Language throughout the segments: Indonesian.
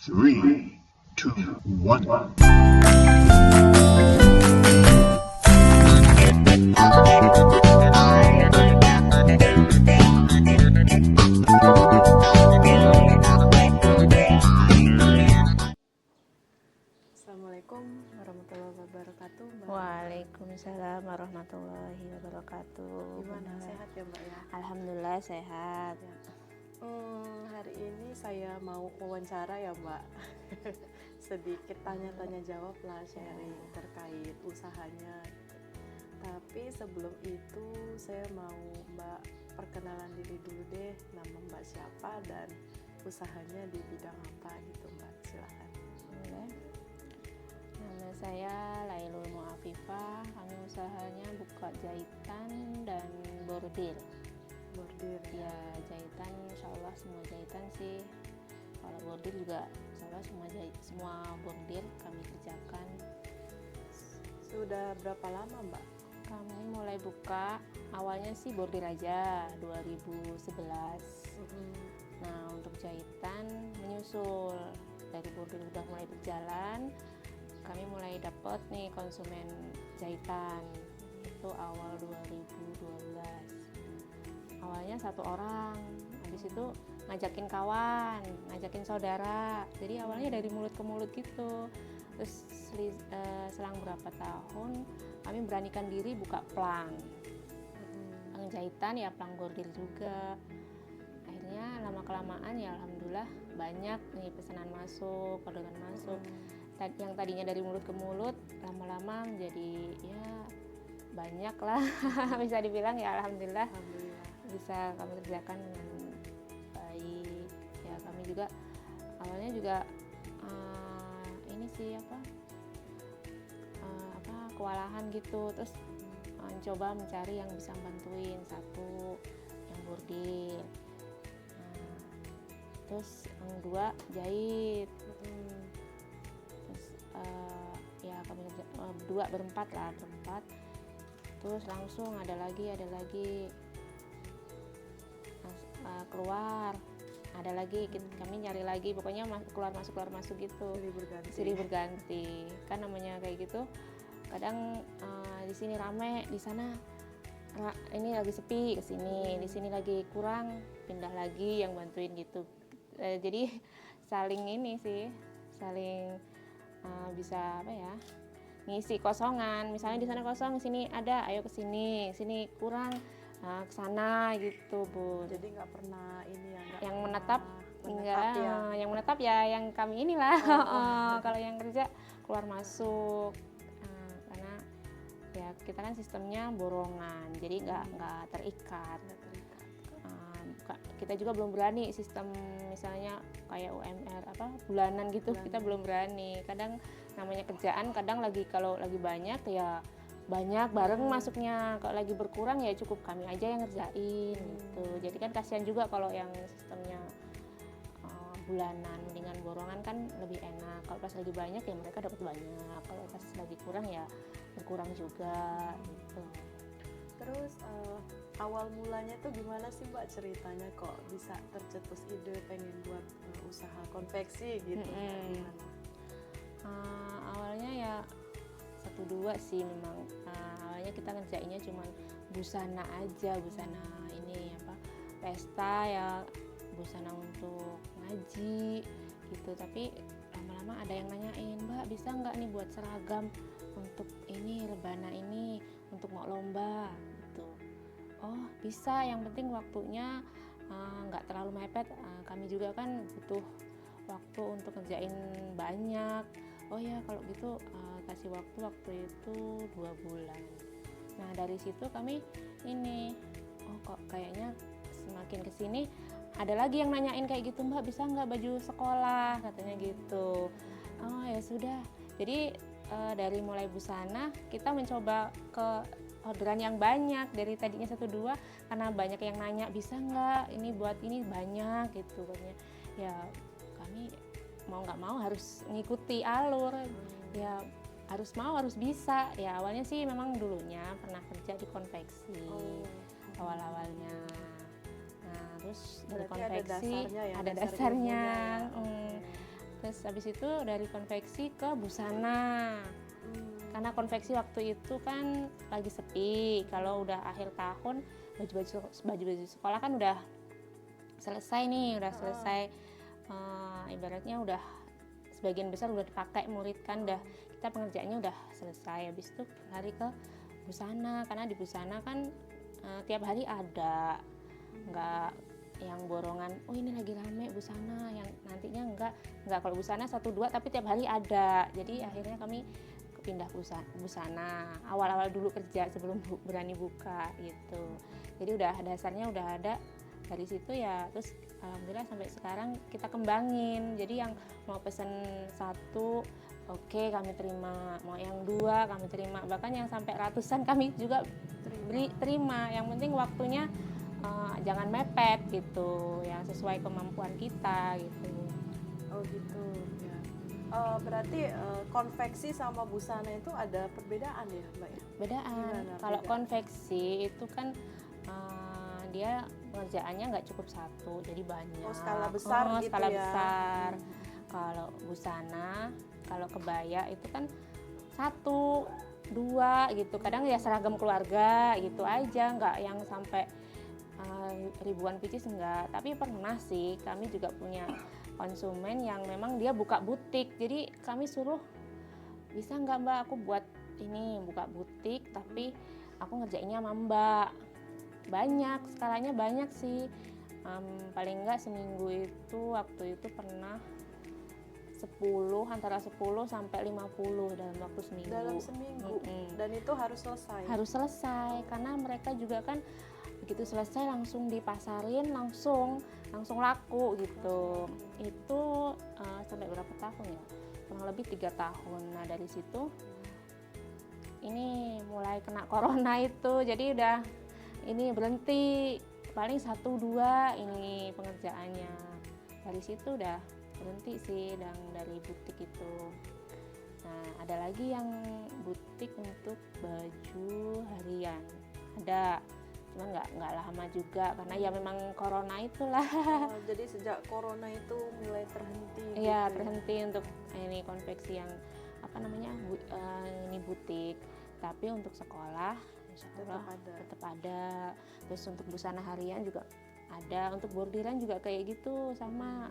Three, two, one. Assalamualaikum warahmatullahi wabarakatuh, Mbak. Waalaikumsalam warahmatullahi wabarakatuh. Gimana, sehat ya, Mbak ya? Alhamdulillah sehat. Ya. Hari ini saya mau wawancara ya, Mbak. Sedikit tanya-tanya jawab lah, sharing terkait usahanya. Tapi sebelum itu saya mau Mbak perkenalan diri dulu deh, nama Mbak siapa dan usahanya di bidang apa gitu, Mbak. Silakan. Boleh. Nama saya Lailul Mu'afifah. Kami usahanya buka jahitan dan bordir. Bordir Ya, jahitan insya Allah semua jahitan sih. Kalau bordir juga insya Allah semua bordir kami kerjakan. Sudah berapa lama, Mbak? Kami mulai buka awalnya sih bordir aja 2011. Nah, untuk jahitan menyusul dari bordir udah mulai berjalan, kami mulai dapat nih konsumen jahitan itu awal 2012. Awalnya satu orang, habis itu ngajakin kawan, ngajakin saudara. Jadi awalnya dari mulut ke mulut gitu. Terus selang berapa tahun kami beranikan diri buka plang jahitan, ya plang bordir juga. Akhirnya lama kelamaan ya alhamdulillah banyak nih pesanan masuk, orderan masuk. Yang tadinya dari mulut ke mulut lama-lama menjadi ya banyak lah. Bisa dibilang ya alhamdulillah bisa kami kerjakan dengan baik. Ya kami juga awalnya juga ini sih kewalahan gitu, terus coba mencari yang bisa bantuin, satu yang bordir, terus yang dua jahit, terus ya kami berempat, terus langsung ada lagi keluar, ada lagi kami nyari lagi, pokoknya keluar masuk gitu, silih berganti kan namanya kayak gitu. Kadang di sini rame, di sana ini lagi sepi, ke sini, di sini lagi kurang, pindah lagi yang bantuin gitu. Jadi saling ini sih, saling bisa ngisi kosongan. Misalnya di sana kosong, di sini ada, ayo ke sini kurang, ke sana gitu, Bu. Jadi nggak pernah ini ya, yang menetap ya. Yang menetap ya yang kami inilah. Kalau yang kerja keluar masuk, karena ya kita kan sistemnya borongan, jadi nggak terikat. Kita juga belum berani sistem misalnya kayak UMR bulanan gitu, kita belum berani. Kadang namanya kerjaan, kadang kalau lagi banyak ya banyak bareng masuknya, kalau lagi berkurang ya cukup kami aja yang ngerjain gitu. Jadi kan kasihan juga kalau yang sistemnya bulanan, mendingan borongan kan lebih enak. Kalau pas lagi banyak ya mereka dapat banyak, kalau pas lagi kurang ya berkurang juga gitu. Terus awal mulanya tuh gimana sih, Mbak, ceritanya kok bisa tercetus ide pengen buat usaha konveksi gitu? Gimana? Awalnya ya 1-2 sih memang. Awalnya kita ngerjainnya cuma busana aja, busana ini pesta ya, busana untuk ngaji gitu. Tapi lama-lama ada yang nanyain, Mbak bisa nggak nih buat seragam untuk ini rebana ini untuk mau lomba gitu. Oh bisa, yang penting waktunya nggak terlalu mepet. Kami juga kan butuh waktu untuk ngerjain banyak. Oh ya kalau gitu kasih waktu itu 2 bulan. Nah dari situ kami ini, kok kayaknya semakin kesini ada lagi yang nanyain kayak gitu, Mbak bisa nggak baju sekolah katanya gitu. Oh ya sudah, jadi dari mulai busana kita mencoba ke orderan yang banyak. Dari tadinya 1-2 karena banyak yang nanya bisa nggak ini buat ini banyak gitu katanya. Ya kami mau nggak mau harus ngikuti alur, ya harus bisa. Ya awalnya sih memang dulunya pernah kerja di konveksi awal-awalnya. Nah terus dari konveksi ada dasarnya, Terus habis itu dari konveksi ke busana. Karena konveksi waktu itu kan lagi sepi. Kalau udah akhir tahun baju-baju sekolah kan udah selesai nih, udah selesai. Ibaratnya udah sebagian besar udah dipakai murid kan, udah kita pengerjaannya udah selesai. Habis itu lari ke busana, karena di busana kan tiap hari ada, nggak yang borongan, oh ini lagi rame busana, yang nantinya enggak kalau busana 1-2 tapi tiap hari ada. Jadi akhirnya kami pindah busana awal-awal dulu kerja sebelum berani buka gitu. Jadi udah dasarnya udah ada dari situ ya. Terus alhamdulillah sampai sekarang kita kembangin. Jadi yang mau pesen 1 oke, kami terima, mau yang 2 kami terima, bahkan yang sampai ratusan kami juga terima. Yang penting waktunya jangan mepet gitu, yang sesuai kemampuan kita gitu. Oh gitu ya. Berarti konveksi sama busana itu ada perbedaan ya Mbak ya? Bedaan. Gimana Kalau bedaan? konveksi itu kan dia pengerjaannya nggak cukup 1, jadi banyak. Oh, skala besar gitu skala ya. besar. Kalau busana, kalau kebaya itu kan 1, 2 gitu. Kadang ya seragam keluarga gitu aja, nggak yang sampai ribuan pieces enggak. Tapi pernah sih kami juga punya konsumen yang memang dia buka butik. Jadi kami suruh, bisa nggak Mbak aku buat ini, buka butik tapi aku ngerjainnya sama Mbak. Banyak, skalanya banyak sih. Paling enggak seminggu itu waktu itu pernah 10, antara 10 sampai 50 dalam waktu seminggu. Dalam seminggu. Dan itu harus selesai. Harus selesai, karena mereka juga kan begitu selesai langsung dipasarin, langsung laku gitu. Itu sampai berapa tahun ya? Kurang lebih 3 tahun. Nah dari situ ini mulai kena corona itu, jadi udah ini berhenti, paling 1-2 ini pengerjaannya. Dari situ udah berhenti sih dari butik itu. Nah ada lagi yang butik untuk baju harian, ada, cuman nggak lama juga karena ya memang corona itulah. Jadi sejak corona itu mulai terhenti. Iya gitu terhenti untuk ini konveksi yang apa namanya ini butik. Tapi untuk sekolah insya Allah tetap ada. Terus untuk busana harian juga ada, untuk bordiran juga kayak gitu sama.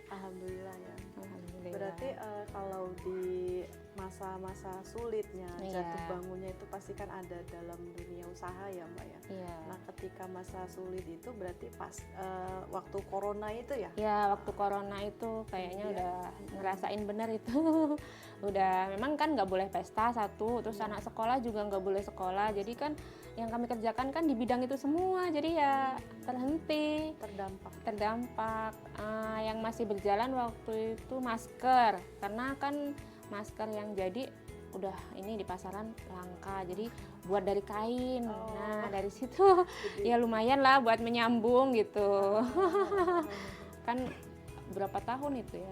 Alhamdulillah ya. Alhamdulillah. Berarti kalau di masa-masa sulitnya jatuh bangunnya itu pasti kan ada dalam dunia usaha ya Mbak ya. Iya. Nah ketika masa sulit itu berarti pas waktu corona itu ya? Ya waktu corona itu kayaknya udah ngerasain benar itu. Udah memang kan nggak boleh pesta 1, terus anak sekolah juga nggak boleh sekolah. Jadi kan yang kami kerjakan kan di bidang itu semua, jadi ya terhenti, terdampak. Yang masih berjalan waktu itu masker, karena kan masker yang jadi udah ini di pasaran langka, jadi buat dari kain. Nah dari situ ya lumayan lah buat menyambung gitu. Kan berapa tahun itu ya,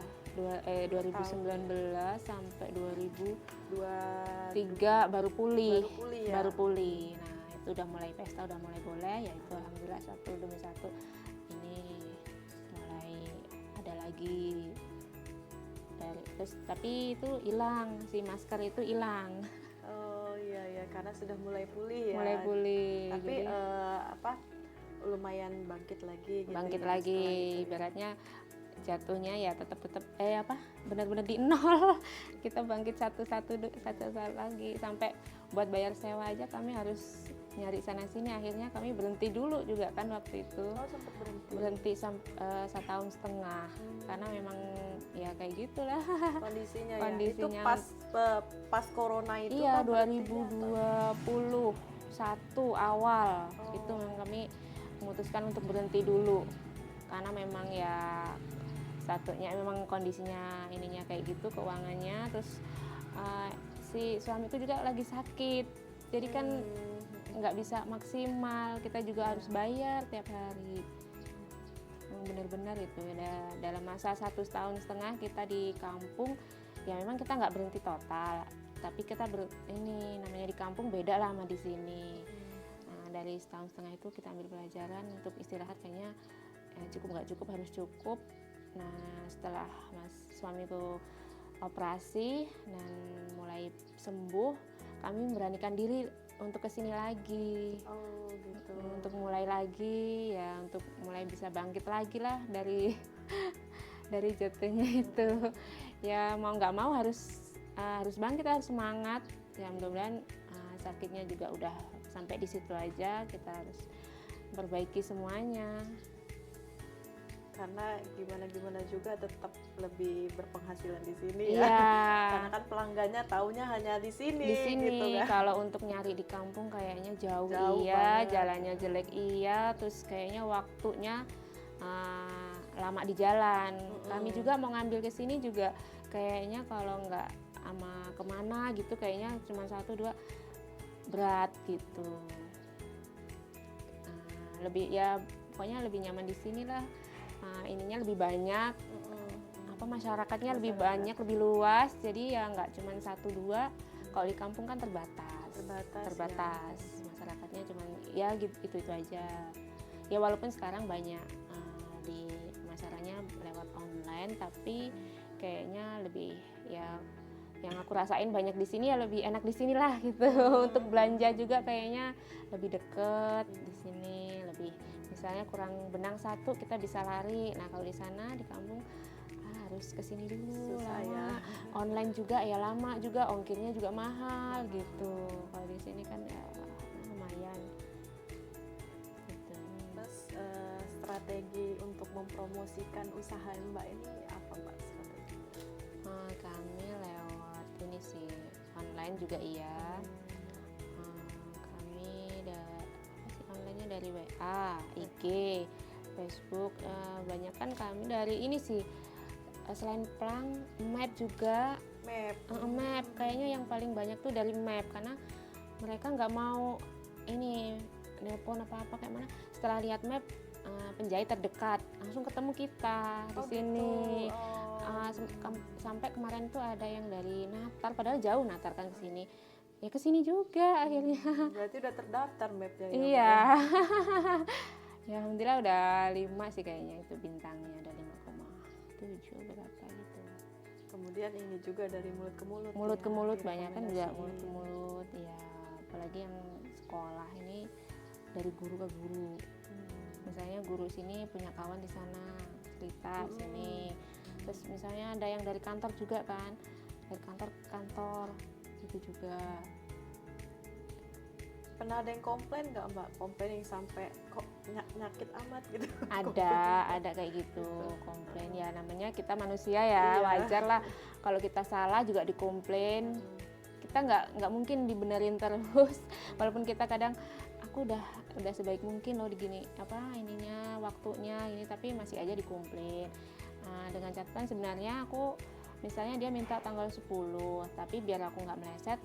2019 sampai 2023 baru pulih ya? Baru pulih. Nah itu udah mulai pesta, udah mulai boleh, ya itu alhamdulillah 1 demi 1 ini mulai ada lagi. Terus tapi itu hilang, si masker itu hilang. Oh iya karena sudah mulai pulih ya. Mulai pulih. Tapi lumayan bangkit lagi gitu. Bangkit lagi, ibaratnya jatuhnya ya tetap benar-benar di nol. Kita bangkit satu lagi, sampai buat bayar sewa aja kami harus nyari sana sini. Akhirnya kami berhenti dulu juga kan waktu itu. Sempat berhenti 1,5 tahun karena memang ya kayak gitulah kondisinya. Itu pas corona itu iya kan 2021 awal itu memang kami memutuskan untuk berhenti dulu karena memang ya satunya memang kondisinya ininya kayak gitu, keuangannya. Terus si suamiku juga lagi sakit, jadi kan nggak bisa maksimal, kita juga harus bayar tiap hari. Benar-benar itu ya, dalam masa 1,5 tahun kita di kampung ya memang kita nggak berhenti total, tapi kita ini namanya di kampung beda lah sama di sini. Nah dari 1,5 tahun itu kita ambil pelajaran untuk istirahat, kayaknya cukup nggak cukup, harus cukup. Nah setelah suamiku operasi dan mulai sembuh, kami memberanikan diri untuk kesini lagi. Oh gitu. Untuk mulai lagi ya, untuk mulai bisa bangkit lagi lah dari dari jatuhnya itu. Ya mau nggak mau harus bangkit, harus semangat. Ya mudah-mudahan sakitnya juga udah sampai di situ aja, kita harus perbaiki semuanya. Karena gimana juga tetap lebih berpenghasilan di sini Iya. ya. Karena kan pelanggannya taunya hanya di sini. Di sini gitu kan. kalau untuk nyari di kampung kayaknya jauh banget. iya, jalannya jelek iya, terus kayaknya waktunya lama di jalan. Kami juga mau ngambil ke sini juga kayaknya kalau nggak sama kemana gitu kayaknya cuma 1-2 berat gitu. Lebih ya pokoknya lebih nyaman di sini lah. Ininya lebih banyak, masyarakatnya lebih banyak, lebih luas, jadi ya nggak cuma 1-2. Kalau di kampung kan terbatas. Masyarakatnya cuma ya gitu aja. Ya walaupun sekarang banyak di masyarakatnya lewat online, tapi kayaknya lebih ya yang aku rasain banyak di sini ya lebih enak di sini lah gitu. Untuk belanja juga kayaknya lebih deket di sini, lebih misalnya kurang benang 1 kita bisa lari. Nah kalau di sana di kampung harus kesini dulu, susah lama. ya. Online juga ya lama juga, ongkirnya juga mahal gitu. Kalau di sini kan ya lumayan gitu. Terus strategi untuk mempromosikan usaha Mbak ini apa Mbak strategi? Kami lewat ini sih online juga iya. Kami onlinenya dari WA, IG, Facebook. Banyak kan kami dari ini sih. Selain Plang, Map juga. Map kayaknya yang paling banyak tuh dari Map, karena mereka nggak mau ini nelpon apa kayak mana. Setelah lihat Map, penjahit terdekat langsung ketemu kita di sini. Sampai kemarin tuh ada yang dari Natar, padahal jauh Natar kan ke sini. Ya ke sini juga akhirnya. Berarti udah terdaftar Map-nya ya? Iya. Ya alhamdulillah udah 5 sih kayaknya itu bintangnya, ada 5,7 berapa gitu. Kemudian ini juga dari mulut ke mulut. Mulut ke mulut banyak kan juga rekomendasi. mulut ke mulut ya, apalagi yang sekolah ini dari guru ke guru. Misalnya guru sini punya kawan di sana cerita sini. Terus misalnya ada yang dari kantor juga kan, dari kantor ke kantor gitu juga. Pernah ada yang komplain nggak Mbak? Komplain yang sampai kok nyakit amat gitu? Ada kayak gitu komplain ya, namanya kita manusia ya, wajar lah kalau kita salah juga dikomplain. Kita nggak mungkin dibenerin terus, walaupun kita kadang aku udah sebaik mungkin loh digini ininya waktunya ini, tapi masih aja dikomplain. Dengan catatan sebenarnya aku misalnya dia minta tanggal 10, tapi biar aku nggak meleset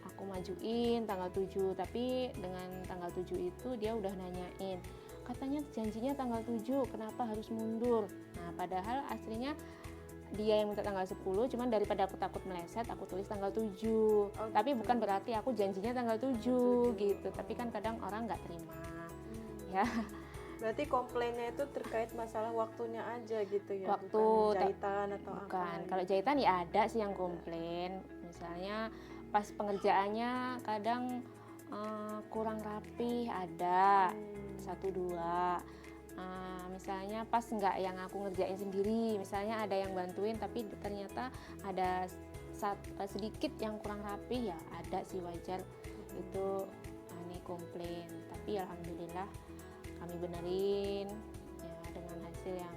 aku majuin tanggal 7, tapi dengan tanggal 7 itu dia udah nanyain, katanya janjinya tanggal 7, kenapa harus mundur? Nah padahal aslinya dia yang minta tanggal 10, cuman daripada aku takut meleset aku tulis tanggal 7. Tapi bukan berarti aku janjinya tanggal 7 gitu, tapi kan kadang orang nggak terima ya. Berarti komplainnya itu terkait masalah waktunya aja gitu ya? Waktu bukan jahitan atau bukan apa? kalau jahitan ya ada sih yang komplain, misalnya pas pengerjaannya kadang kurang rapi, ada 1-2. Misalnya pas nggak yang aku ngerjain sendiri, misalnya ada yang bantuin tapi ternyata ada sedikit yang kurang rapi, ya ada sih, wajar itu ini komplain. Tapi alhamdulillah kami benerin ya dengan hasil yang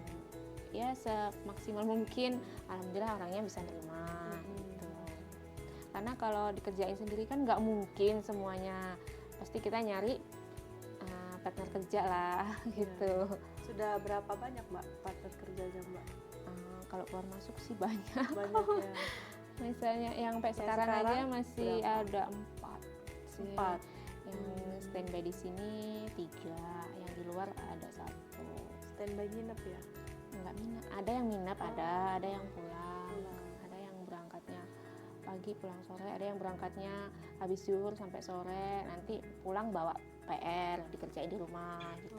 ya semaksimal mungkin. Alhamdulillah orangnya bisa nerima gitu. Karena kalau dikerjain sendiri kan nggak mungkin semuanya, pasti kita nyari partner kerja lah gitu. Sudah berapa banyak Mbak partner kerjanya Mbak? Kalau keluar masuk sih banyak. Banyak ya. Misalnya yang sampai sekarang aja masih berapa? ada 4 sih. 4. Yang standby di sini 3, yang di luar ada 1. Standby nginep ya? Enggak minap, ada yang minap, ada yang pulang, ada yang berangkatnya pagi pulang sore, ada yang berangkatnya habis zuhur sampai sore, nanti pulang bawa PR dikerjain di rumah gitu.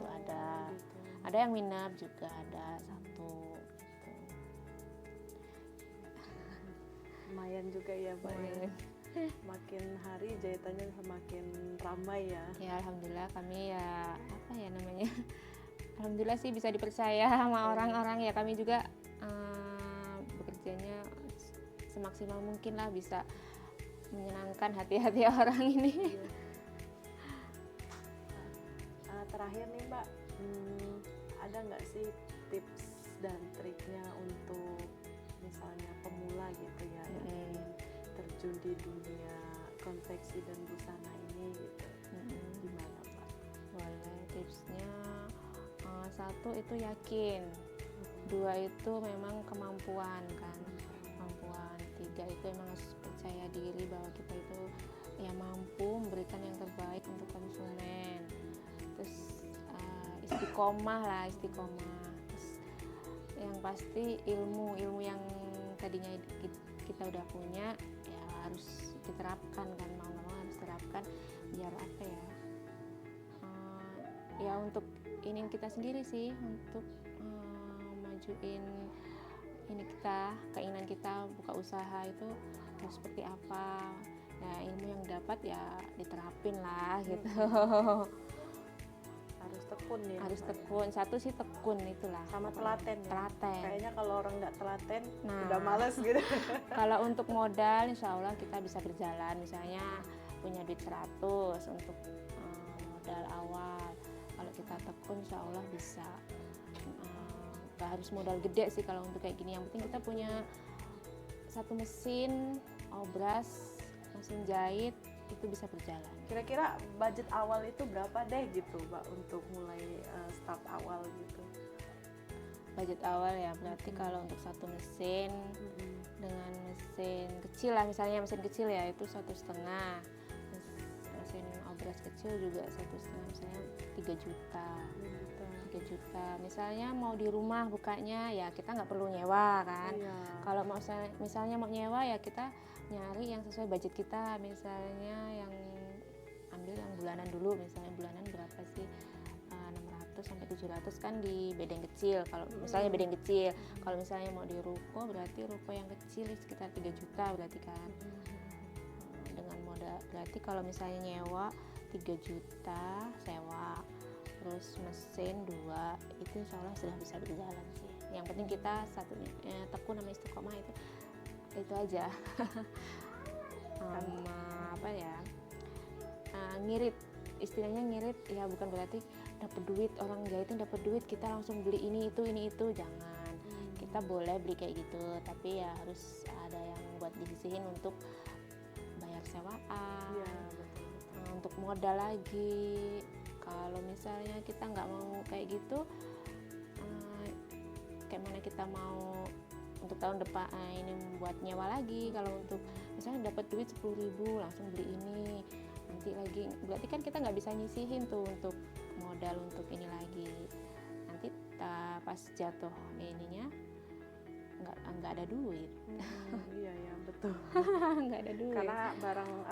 Ada yang minap juga ada 1 gitu. lumayan juga ya Mbak ya. Lumayan. Makin hari jahitannya semakin ramai ya. Ya alhamdulillah kami ya apa ya namanya alhamdulillah sih bisa dipercaya sama orang-orang ya, kami juga bekerjanya semaksimal mungkin lah bisa menyenangkan hati-hati orang ini. Iya. Terakhir nih Mbak, ada nggak sih tips dan triknya untuk misalnya pemula gitu ya yang ingin terjun di dunia konveksi dan busana ini gitu, gimana Mbak? Boleh, tipsnya satu itu yakin, dua itu memang kemampuan kan, kemampuan, tiga itu memang harus percaya diri bahwa kita itu ya mampu memberikan yang terbaik untuk konsumen. Terus istiqomah lah, istiqomah. Terus yang pasti ilmu yang tadinya kita udah punya ya harus diterapkan kan, mau nggak mau harus terapkan biar apa ya, ya untuk ini kita sendiri sih, untuk majuin ini kita, keinginan kita buka usaha itu harus seperti apa. Nah ilmu yang dapat ya diterapin lah gitu. Harus tekun ya Harus Mbak, ya? tekun, satu sih tekun itulah, Sama telaten ya? telaten. Kayaknya kalau orang nggak telaten Nah. udah males gitu. Kalau untuk modal insya Allah kita bisa berjalan, misalnya punya duit 100 untuk modal awal. Kalau kita tekun insya Allah bisa. Gak harus modal gede sih kalau untuk kayak gini, yang penting kita punya satu mesin obras, mesin jahit, itu bisa berjalan. Kira-kira budget awal itu berapa deh gitu Mbak untuk mulai start awal gitu? Budget awal ya berarti kalau untuk satu mesin dengan mesin kecil lah, misalnya mesin kecil ya itu 1,5, mesin obras kecil juga 1,5, misalnya 3 juta. 3 juta. Misalnya mau di rumah bukanya ya kita nggak perlu nyewa kan. Iya. Kalau mau misalnya mau nyewa ya kita nyari yang sesuai budget kita, misalnya yang ambil yang bulanan dulu, misalnya bulanan berapa sih, 600 sampai 700 kan di bedeng kecil, kalau misalnya bedeng kecil. Kalau misalnya mau di ruko berarti ruko yang kecil sekitar 3 juta berarti kan. Dengan modal berarti kalau misalnya nyewa 3 juta sewa, terus mesin 2, itu insya Allah sudah bisa berjalan sih. Yang penting kita tekun sama istiqomah itu aja. Apa ya, ngirit, istilahnya ngirit ya, bukan berarti dapat duit, orang jahitin dapat duit kita langsung beli ini itu, jangan. Kita boleh beli kayak gitu, tapi ya harus ada yang buat disisihin untuk bayar sewaan, Iya, betul. untuk modal lagi. Kalau misalnya kita nggak mau kayak gitu, kayak mana kita mau untuk tahun depan ini buat nyewa lagi. Kalau untuk misalnya dapat duit 10.000 langsung beli ini, nanti lagi berarti kan kita nggak bisa nyisihin tuh untuk modal untuk ini lagi. Nanti pas jatuh ininya nggak ada duit. Iya ya betul. Nggak ada duit. Karena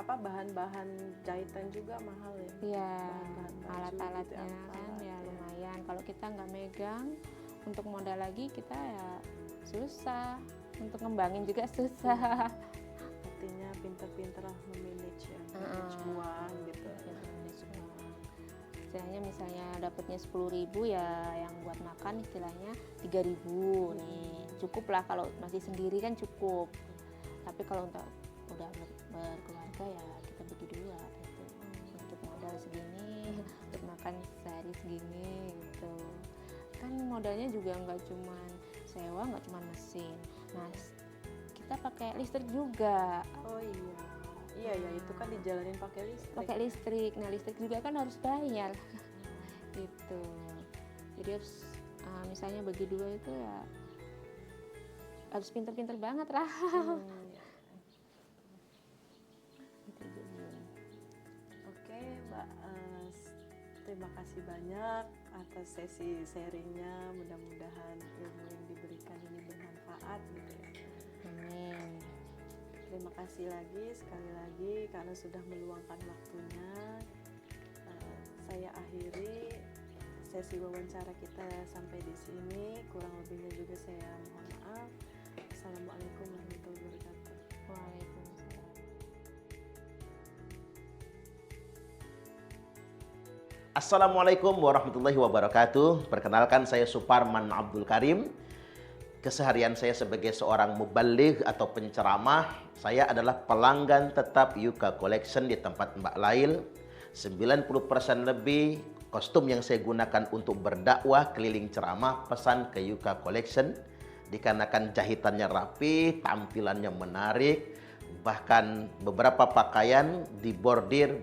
bahan-bahan jahitan juga mahal ya. Iya, Bahan-bahan baju alat-alatnya gitu, kan alat, ya ya. lumayan. Kalau kita nggak megang untuk modal lagi, kita ya susah, untuk ngembangin juga susah. Artinya pinter-pinter lah memanage ya, manage uang gitu. Istilahnya misalnya dapatnya 10.000 ya, yang buat makan istilahnya 3.000 nih, cukup lah. Kalau masih sendiri kan cukup, tapi kalau untuk udah berkeluarga ya kita bagi dua gitu. Untuk modal segini, untuk makan sehari segini gitu. Kan modalnya juga nggak cuman sewa, nggak cuman mesin, mas, kita pakai listrik juga. Oh iya ya, itu kan dijalanin pakai listrik. Nah listrik juga kan harus bayar. Gitu. Jadi harus misalnya bagi dua itu ya harus pinter-pinter banget lah. Gitu. Oke Mbak, terima kasih banyak atas sesi sharingnya. Mudah-mudahan ilmu yang diberikan ini bermanfaat gitu ya. Amin. Terima kasih sekali lagi karena sudah meluangkan waktunya. Saya akhiri sesi wawancara kita sampai di sini. Kurang lebihnya juga saya mohon maaf. Assalamualaikum warahmatullahi wabarakatuh. Waalaikumsalam. Assalamualaikum warahmatullahi wabarakatuh. Perkenalkan, saya Suparman Abdul Karim. Keseharian saya sebagai seorang muballigh atau penceramah. Saya adalah pelanggan tetap Yuka Collection di tempat Mbak Lail. 90% lebih kostum yang saya gunakan untuk berdakwah keliling ceramah pesan ke Yuka Collection. Dikarenakan jahitannya rapi, tampilannya menarik, bahkan beberapa pakaian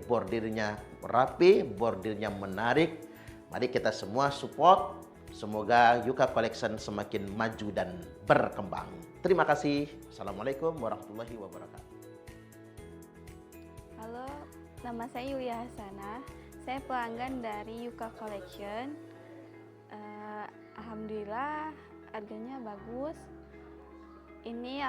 bordirnya rapi, bordirnya menarik. Mari kita semua support. Semoga Yuka Collection semakin maju dan berkembang. Terima kasih. Assalamualaikum warahmatullahi wabarakatuh. Halo, nama saya Yulia Hasanah. Saya pelanggan dari Yuka Collection. Alhamdulillah harganya bagus. Ini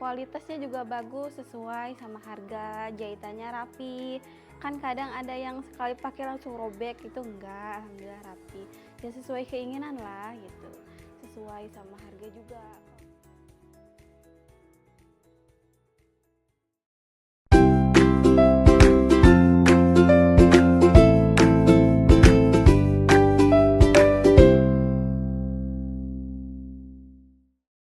kualitasnya juga bagus, sesuai sama harga, jahitannya rapi. Kan kadang ada yang sekali pakai langsung robek, itu enggak, alhamdulillah rapi. Ya sesuai keinginan lah gitu, sesuai sama harga juga.